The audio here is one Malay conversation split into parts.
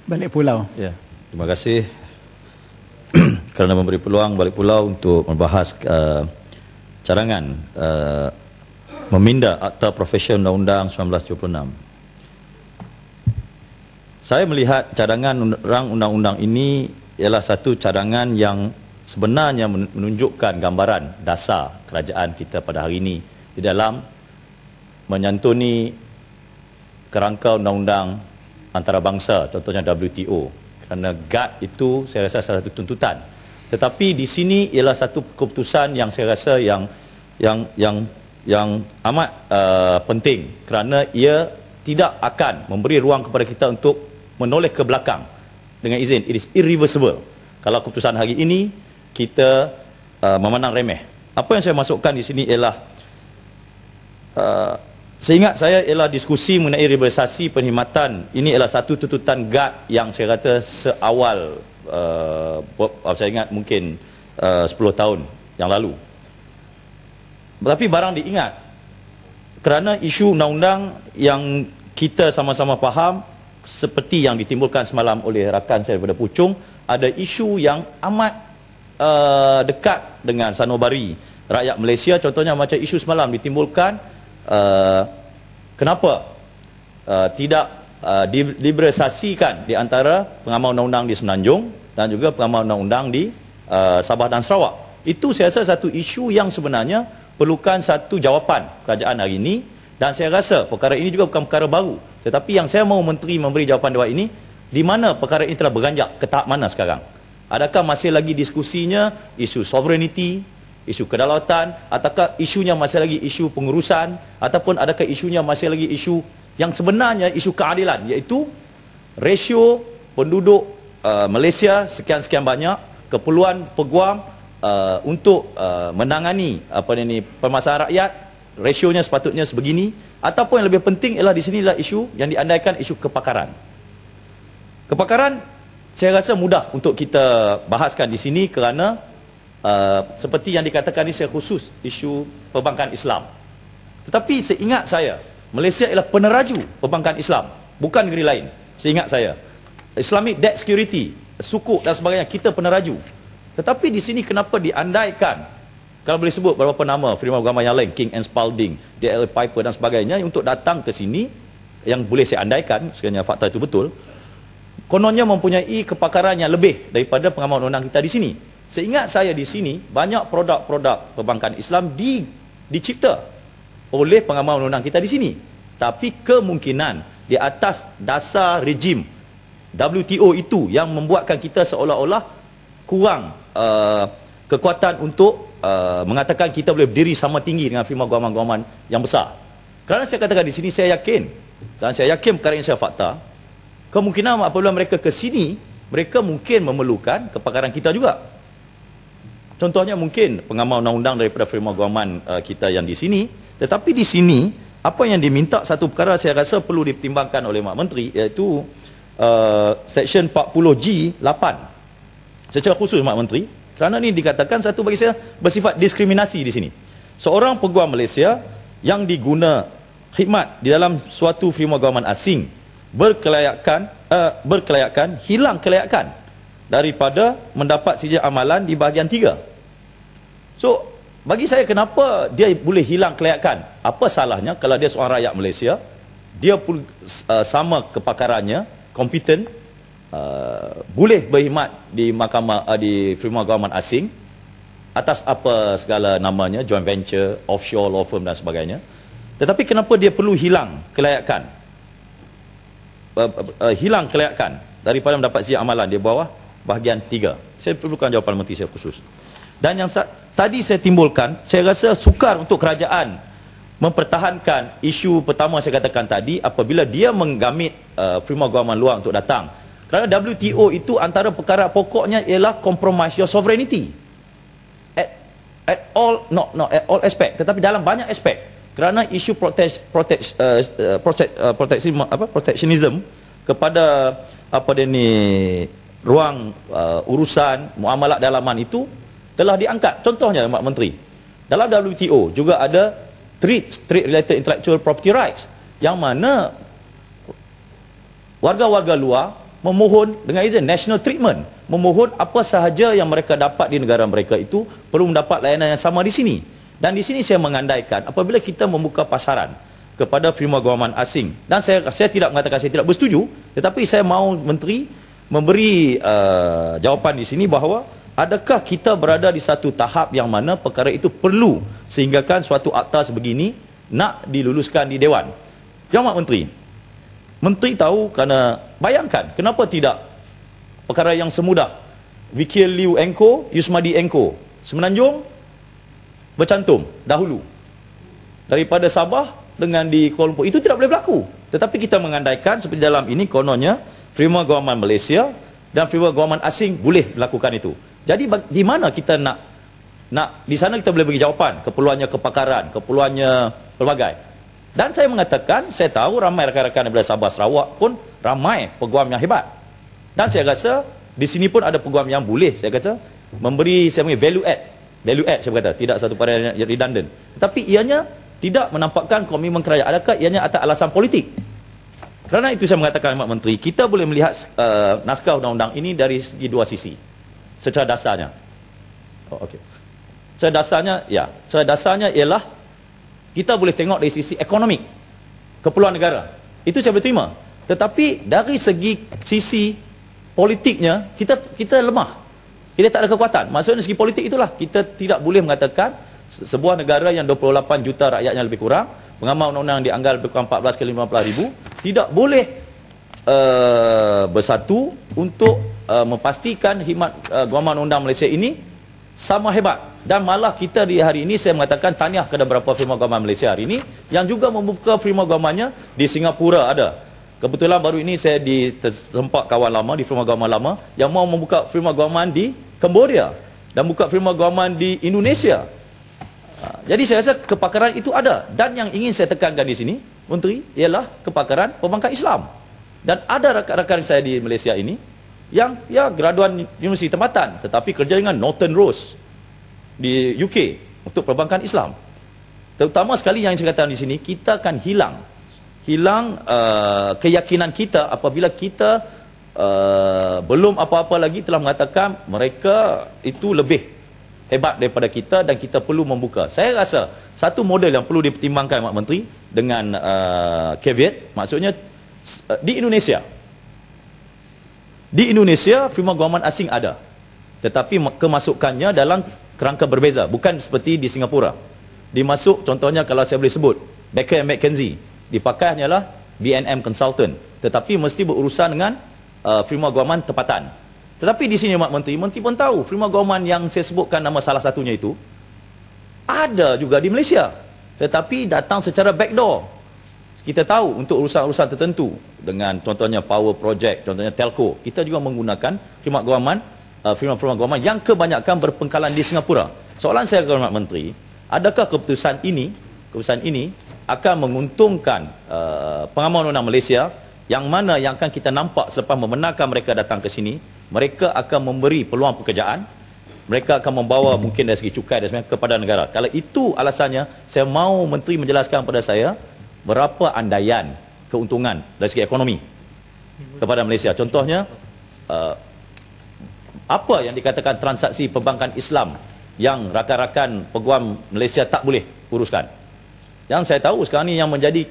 Balik Pulau. Ya, terima kasih kerana memberi peluang Balik Pulau untuk membahas cadangan meminda Akta Profesi Undang-Undang 1976. Saya melihat cadangan undang-undang ini ialah satu cadangan yang sebenarnya menunjukkan gambaran dasar kerajaan kita pada hari ini di dalam menyantuni kerangka undang-undang antarabangsa, contohnya WTO. Kerana GATT itu saya rasa salah satu tuntutan. Tetapi di sini ialah satu keputusan yang saya rasa yang amat penting, kerana ia tidak akan memberi ruang kepada kita untuk menoleh ke belakang dengan izin. It is irreversible. Kalau keputusan hari ini kita memandang remeh. Apa yang saya masukkan di sini ialah seingat saya ialah diskusi mengenai revitalisasi perkhidmatan. Ini ialah satu tuntutan GATT yang saya kata seawal saya ingat mungkin 10 tahun yang lalu. Tetapi barang diingat, kerana isu undang-undang yang kita sama-sama faham, seperti yang ditimbulkan semalam oleh rakan saya daripada Puchong, ada isu yang amat dekat dengan sanubari rakyat Malaysia. Contohnya macam isu semalam ditimbulkan, kenapa tidak diliberalisasikan di antara pengamal undang-undang di Semenanjung dan juga pengamal undang-undang di Sabah dan Sarawak. Itu saya rasa satu isu yang sebenarnya perlukan satu jawapan kerajaan hari ini, dan saya rasa perkara ini juga bukan perkara baru. Tetapi yang saya mahu Menteri memberi jawapan dewan ini, di mana perkara ini telah berganjak ke tahap mana sekarang? Adakah masih lagi diskusinya isu sovereignty, isu kedaulatan, ataukah isunya masih lagi isu pengurusan, ataupun adakah isunya masih lagi isu yang sebenarnya isu keadilan, iaitu rasio penduduk Malaysia sekian-sekian banyak, keperluan peguam untuk menangani permasalahan rakyat, rasionya sepatutnya sebegini, ataupun yang lebih penting ialah di sini ialah isu yang diandaikan isu kepakaran. Kepakaran saya rasa mudah untuk kita bahaskan di sini kerana seperti yang dikatakan ini secara khusus isu perbankan Islam. Tetapi seingat saya, Malaysia ialah peneraju perbankan Islam, bukan negeri lain. Seingat saya, Islamic Debt Security, sukuk dan sebagainya, kita peneraju. Tetapi di sini kenapa diandaikan, kalau boleh sebut beberapa nama firma agama yang lain, King and Spalding, D.L. Piper dan sebagainya, untuk datang ke sini, yang boleh saya andaikan sekiranya fakta itu betul, kononnya mempunyai kepakaran yang lebih daripada pengamal undang-undang kita di sini. Seingat saya di sini, banyak produk-produk perbankan Islam dicipta oleh pengamal undang-undang kita di sini. Tapi kemungkinan di atas dasar rejim WTO itu yang membuatkan kita seolah-olah kurang kekuatan untuk mengatakan kita boleh berdiri sama tinggi dengan firma guaman-guaman yang besar. Kerana saya katakan di sini, saya yakin, dan saya yakin perkara ini saya fakta, kemungkinan apabila mereka ke sini, mereka mungkin memerlukan kepakaran kita juga. Contohnya mungkin pengamal undang-undang daripada firma guaman kita yang di sini. Tetapi di sini, apa yang diminta, satu perkara saya rasa perlu dipertimbangkan oleh Mak Menteri, iaitu Seksyen 40G 8. Secara khusus Mak Menteri, kerana ini dikatakan satu bagi saya bersifat diskriminasi di sini. Seorang peguam Malaysia yang diguna khidmat di dalam suatu firma guaman asing berkelayakan hilang kelayakan daripada mendapat sijil amalan di bahagian 3. So, bagi saya kenapa dia boleh hilang kelayakan? Apa salahnya kalau dia seorang rakyat Malaysia, dia sama kepakarannya, kompeten, boleh berkhidmat di mahkamah di firma guaman asing atas apa segala namanya, joint venture, offshore, law firm dan sebagainya. Tetapi kenapa dia perlu hilang kelayakan? Hilang kelayakan daripada mendapat sijil amalan di bawah bahagian 3. Saya perlukan jawapan Menteri saya khusus. Dan yang tadi saya timbulkan, saya rasa sukar untuk kerajaan mempertahankan isu pertama saya katakan tadi, apabila dia menggamit firma guaman luar untuk datang. Kerana WTO itu antara perkara pokoknya ialah compromise your sovereignty at all, not at all aspect, tetapi dalam banyak aspek. Kerana isu protectionism kepada ruang urusan muamalat dalaman itu telah diangkat. Contohnya Mak Menteri, dalam WTO juga ada trade related intellectual property rights, yang mana warga-warga luar memohon dengan izin national treatment, memohon apa sahaja yang mereka dapat di negara mereka itu perlu mendapat layanan yang sama di sini. Dan di sini saya mengandaikan apabila kita membuka pasaran kepada firma guaman asing, dan saya tidak mengatakan saya tidak bersetuju, tetapi saya mahu menteri memberi jawapan di sini bahawa adakah kita berada di satu tahap yang mana perkara itu perlu sehinggakan suatu akta sebegini nak diluluskan di Dewan. Jawab Menteri. Menteri tahu kerana bayangkan kenapa tidak perkara yang semudah Vikil Liu Engko, Yusmadi Engko, Semenanjung bercantum dahulu daripada Sabah dengan di Kuala Lumpur. Itu tidak boleh berlaku. Tetapi kita mengandaikan seperti dalam ini kononnya firma guaman Malaysia dan firma guaman asing boleh melakukan itu. Jadi di mana kita nak di sana kita boleh bagi jawapan, keperluannya kepakaran, keperluannya pelbagai. Dan saya mengatakan, saya tahu ramai rakan-rakan daripada Sabah Sarawak pun ramai peguam yang hebat. Dan saya rasa di sini pun ada peguam yang boleh, saya kata, memberi value add saya kata, tidak satu perkara yang redundant. Tetapi ianya tidak menampakkan komitmen kerajaan. Adakah ianya atas alasan politik? Kerana itu saya mengatakan Mak Menteri, kita boleh melihat naskah undang-undang ini dari segi dua sisi. Secara dasarnya. Secara dasarnya ialah kita boleh tengok dari sisi ekonomi, keperluan negara. Itu saya boleh terima. Tetapi dari sisi politiknya kita lemah. Kita tak ada kekuatan. Maksudnya segi politik itulah kita tidak boleh mengatakan sebuah negara yang 28 juta rakyatnya lebih kurang, pengamal undang-undang dianggar lebih kurang 14 ke 15 ribu, tidak boleh bersatu untuk memastikan khidmat guaman undang Malaysia ini sama hebat. Dan malah kita di hari ini saya mengatakan tahniah kepada beberapa firma guaman Malaysia hari ini yang juga membuka firma guamannya di Singapura ada. Kebetulan baru ini saya ditempat kawan lama di firma guaman lama yang mau membuka firma guaman di Cambodia dan buka firma guaman di Indonesia. Jadi saya rasa kepakaran itu ada. Dan yang ingin saya tekankan di sini, Menteri, ialah kepakaran perbankan Islam. Dan ada rakan-rakan saya di Malaysia ini yang graduan universiti tempatan tetapi kerja dengan Northern Rose di UK untuk perbankan Islam. Terutama sekali yang saya katakan di sini, kita akan hilang keyakinan kita apabila kita belum apa-apa lagi telah mengatakan mereka itu lebih hebat daripada kita dan kita perlu membuka. Saya rasa satu model yang perlu dipertimbangkan Mak Menteri dengan caveat, maksudnya di Indonesia firma guaman asing ada, tetapi kemasukannya dalam kerangka berbeza, bukan seperti di Singapura. Dimasuk contohnya kalau saya boleh sebut Baker & McKenzie, dipakai hanyalah B&M Consultant, tetapi mesti berurusan dengan firma guaman tempatan. Tetapi di sini Mak Menteri pun tahu firma guaman yang saya sebutkan nama salah satunya itu ada juga di Malaysia, tetapi datang secara backdoor. Kita tahu untuk urusan-urusan tertentu dengan contohnya power project, contohnya telco, kita juga menggunakan firma guaman yang kebanyakan berpengkalan di Singapura. Soalan saya kepada Mak Menteri, adakah keputusan ini akan menguntungkan pengamal undang Malaysia, yang mana yang akan kita nampak selepas membenarkan mereka datang ke sini, mereka akan memberi peluang pekerjaan, mereka akan membawa mungkin dari segi cukai dan sebagainya kepada negara. Kalau itu alasannya, saya mahu Menteri menjelaskan kepada saya berapa andaian keuntungan dari segi ekonomi kepada Malaysia. Contohnya apa yang dikatakan transaksi perbankan Islam yang rakan-rakan peguam Malaysia tak boleh uruskan. Yang saya tahu sekarang ni yang menjadi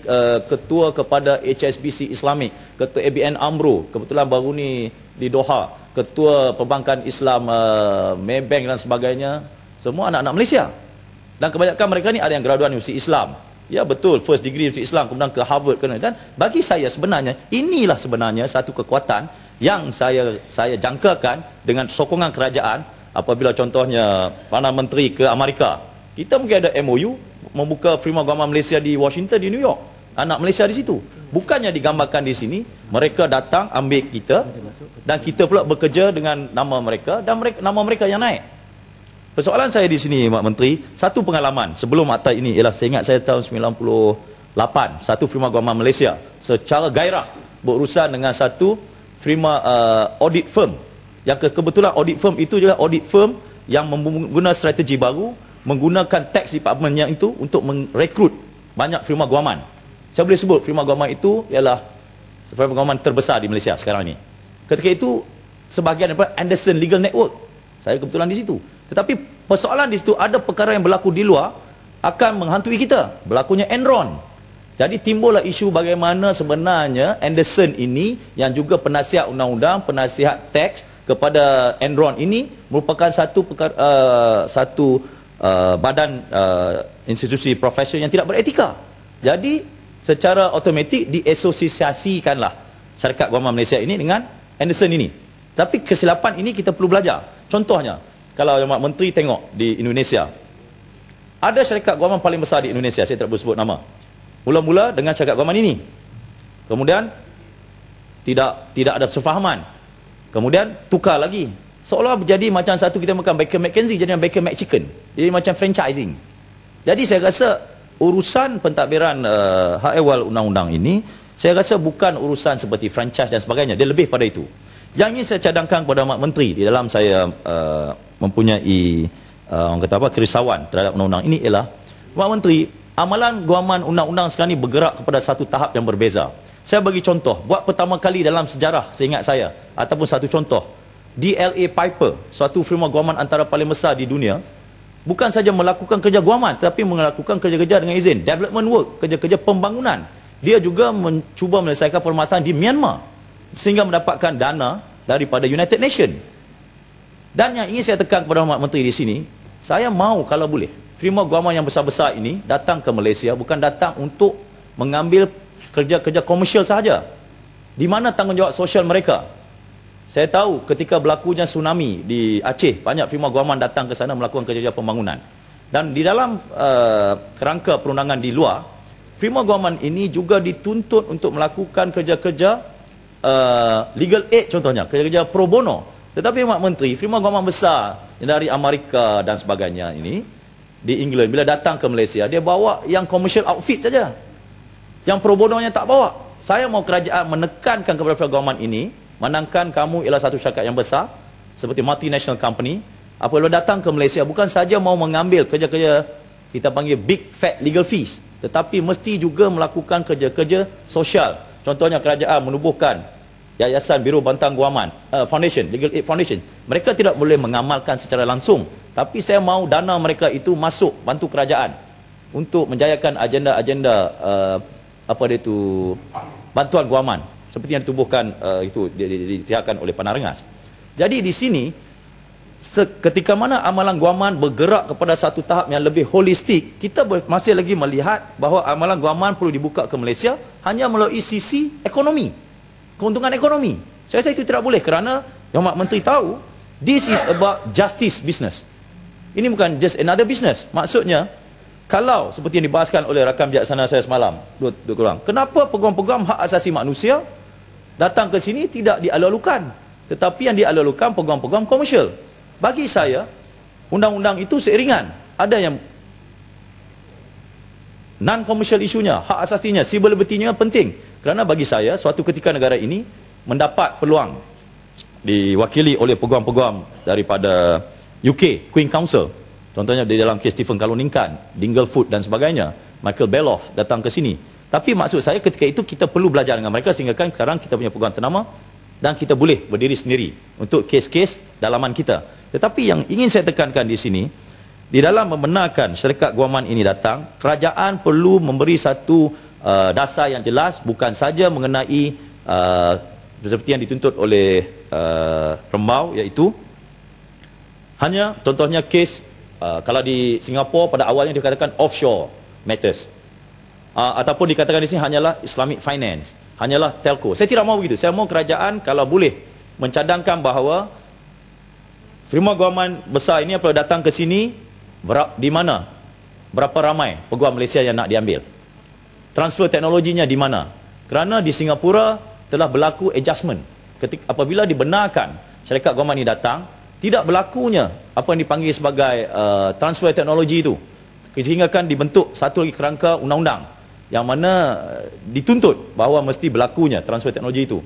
ketua kepada HSBC Islamic, ketua ABN AMRO, kebetulan baru ni di Doha, ketua perbankan Islam Maybank dan sebagainya, semua anak-anak Malaysia. Dan kebanyakan mereka ni ada yang graduan Universiti Islam. Ya betul, first degree Universiti Islam, kemudian ke Harvard. Dan bagi saya sebenarnya, inilah sebenarnya satu kekuatan yang saya jangkakan dengan sokongan kerajaan. Apabila contohnya Perdana Menteri ke Amerika, kita mungkin ada MOU membuka firma guaman Malaysia di Washington, di New York, anak Malaysia di situ. Bukannya digambarkan di sini mereka datang ambil kita dan kita pula bekerja dengan nama mereka dan nama mereka yang naik. Persoalan saya di sini Mak Menteri, satu pengalaman sebelum akta ini ialah saya ingat saya tahun 98, satu firma guaman Malaysia secara gairah berurusan dengan satu firma audit firm, yang kebetulan audit firm itu juga audit firm yang menggunakan strategi baru, menggunakan tax departmentnya itu untuk merekrut banyak firma guaman. Saya boleh sebut firma guaman itu ialah firma guaman terbesar di Malaysia sekarang ini. Ketika itu sebahagian daripada Anderson Legal Network. Saya kebetulan di situ. Tetapi persoalan di situ ada perkara yang berlaku di luar akan menghantui kita. Berlakunya Enron. Jadi timbullah isu bagaimana sebenarnya Anderson ini yang juga penasihat undang-undang, penasihat teks kepada Enron ini merupakan satu badan institusi profesional yang tidak beretika. Jadi secara automatik diasosiasikanlah syarikat guaman Malaysia ini dengan Anderson ini. Tapi kesilapan ini kita perlu belajar. Contohnya, kalau Yang Menteri tengok di Indonesia, ada syarikat guaman paling besar di Indonesia, saya tak boleh sebut nama. Mula-mula dengan syarikat guaman ini. Kemudian tidak ada sefahaman. Kemudian tukar lagi. Seolah menjadi macam satu kita makan Baker McKenzie jadi Baker McChicken. Jadi macam franchising. Jadi saya rasa urusan pentadbiran hak ehwal undang-undang ini, saya rasa bukan urusan seperti franchise dan sebagainya. Dia lebih pada itu. Yang ini saya cadangkan kepada Mak Menteri di dalam saya mempunyai orang kata apa, kerisauan terhadap undang-undang ini ialah, Mak Menteri, amalan guaman undang-undang sekarang ini bergerak kepada satu tahap yang berbeza. Saya bagi contoh, buat pertama kali dalam sejarah, seingat saya, ataupun satu contoh, DLA Piper, suatu firma guaman antara paling besar di dunia, bukan saja melakukan kerja guaman, tetapi melakukan kerja-kerja dengan izin, development work, kerja-kerja pembangunan. Dia juga mencuba menyelesaikan permasalahan di Myanmar, sehingga mendapatkan dana daripada United Nations. Dan yang ingin saya tekan kepada Mak Menteri di sini, saya mahu kalau boleh, firma guaman yang besar-besar ini datang ke Malaysia bukan datang untuk mengambil kerja-kerja komersial sahaja. Di mana tanggungjawab sosial mereka? Saya tahu ketika berlakunya tsunami di Aceh, banyak firma guaman datang ke sana melakukan kerja-kerja pembangunan. Dan di dalam kerangka perundangan di luar, firma guaman ini juga dituntut untuk melakukan kerja-kerja legal aid contohnya, kerja-kerja pro bono. Tetapi Mak Menteri, firma guaman besar dari Amerika dan sebagainya ini, di England, bila datang ke Malaysia, dia bawa yang commercial outfit saja. Yang pro bononya tak bawa. Saya mau kerajaan menekankan kepada firma guaman ini, menangkan kamu ialah satu syarikat yang besar, seperti multinational company, apabila datang ke Malaysia, bukan saja mau mengambil kerja-kerja, kita panggil big fat legal fees, tetapi mesti juga melakukan kerja-kerja sosial. Contohnya kerajaan menubuhkan Yayasan Biro Bantang Guaman Foundation, Legal Aid Foundation. Mereka tidak boleh mengamalkan secara langsung, tapi saya mahu dana mereka itu masuk bantu kerajaan untuk menjayakan agenda-agenda bantuan guaman seperti yang ditubuhkan itu ditiakan oleh Panarengas. Jadi di sini ketika mana amalan guaman bergerak kepada satu tahap yang lebih holistik, kita masih lagi melihat bahawa amalan guaman perlu dibuka ke Malaysia hanya melalui sisi ekonomi, keuntungan ekonomi. Saya rasa itu tidak boleh, kerana Yang Mak Menteri tahu this is about justice business. Ini bukan just another business. Maksudnya, kalau seperti yang dibahaskan oleh rakam bijaksana saya semalam, dua kurang, kenapa peguam-peguam hak asasi manusia datang ke sini tidak dialu-alukan, tetapi yang dialu-alukan peguam-peguam komersial? Bagi saya, undang-undang itu seiringan. Ada yang non-commercial isunya, hak asasinya, civil liberty-nya penting. Kerana bagi saya, suatu ketika negara ini mendapat peluang diwakili oleh peguam-peguam daripada UK, Queen Council. Contohnya di dalam kes Stephen Kaluningkan, Dinglefoot dan sebagainya, Michael Beloff datang ke sini. Tapi maksud saya ketika itu kita perlu belajar dengan mereka sehingga kan sekarang kita punya peguam ternama dan kita boleh berdiri sendiri untuk kes-kes dalaman kita. Tetapi yang ingin saya tekankan di sini, di dalam membenarkan syarikat guaman ini datang, kerajaan perlu memberi satu dasar yang jelas, bukan saja mengenai seperti yang dituntut oleh Rembau, iaitu hanya contohnya kes kalau di Singapura pada awalnya dikatakan offshore matters, ataupun dikatakan di sini hanyalah Islamic finance, hanyalah telco. Saya tidak mahu begitu. Saya mahu kerajaan kalau boleh mencadangkan bahawa firma guaman besar ini apabila datang ke sini, di mana, berapa ramai peguam Malaysia yang nak diambil, transfer teknologinya di mana. Kerana di Singapura telah berlaku adjustment. Apabila dibenarkan syarikat guaman ini datang, tidak berlakunya apa yang dipanggil sebagai transfer teknologi itu, sehingga kan dibentuk satu lagi kerangka undang-undang yang mana dituntut bahawa mesti berlakunya transfer teknologi itu.